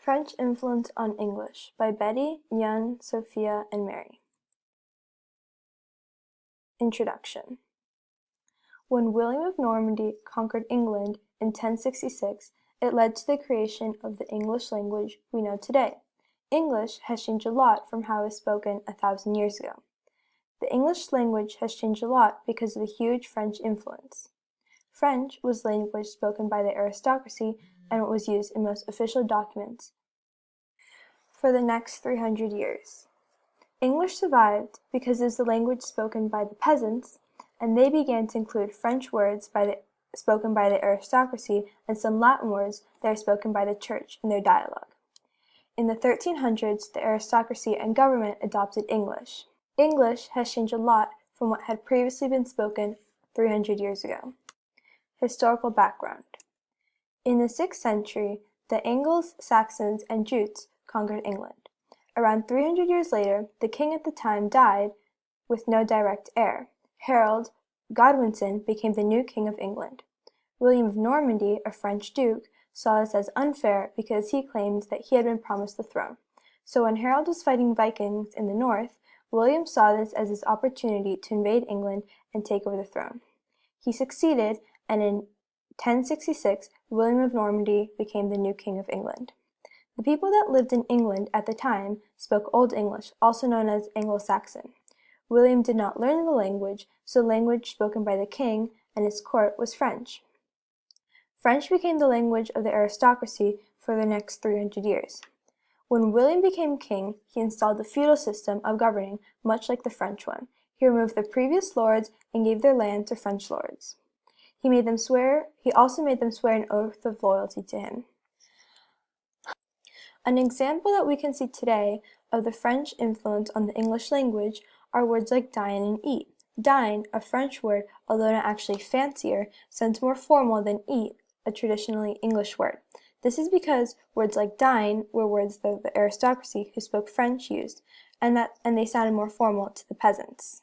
French Influence on English by Betty, Nyan, Sophia, and Mary. Introduction. When William of Normandy conquered England in 1066, it led to the creation of the English language we know today. English has changed a lot from how it was spoken 1,000 years ago. The English language has changed a lot because of the huge French influence. French was language spoken by the aristocracy and it was used in most official documents for the next 300 years. English survived because it is the language spoken by the peasants, and they began to include French words spoken by the aristocracy and some Latin words that are spoken by the church in their dialogue. In the 1300s, the aristocracy and government adopted English. English has changed a lot from what had previously been spoken 300 years ago. Historical background. In the 6th century, the Angles, Saxons, and Jutes conquered England. Around 300 years later, the king at the time died with no direct heir. Harold Godwinson became the new king of England. William of Normandy, a French duke, saw this as unfair because he claimed that he had been promised the throne. So when Harold was fighting Vikings in the north, William saw this as his opportunity to invade England and take over the throne. He succeeded, and in 1066, William of Normandy became the new king of England. The people that lived in England at the time spoke Old English, also known as Anglo-Saxon. William did not learn the language, so the language spoken by the king and his court was French. French became the language of the aristocracy for the next 300 years. When William became king, he installed a feudal system of governing, much like the French one. He removed the previous lords and gave their land to French lords. He also made them swear an oath of loyalty to him. An example that we can see today of the French influence on the English language are words like dine and eat. Dine, a French word, although not actually fancier, sounds more formal than eat, a traditionally English word. This is because words like dine were words that the aristocracy who spoke French used, and they sounded more formal to the peasants.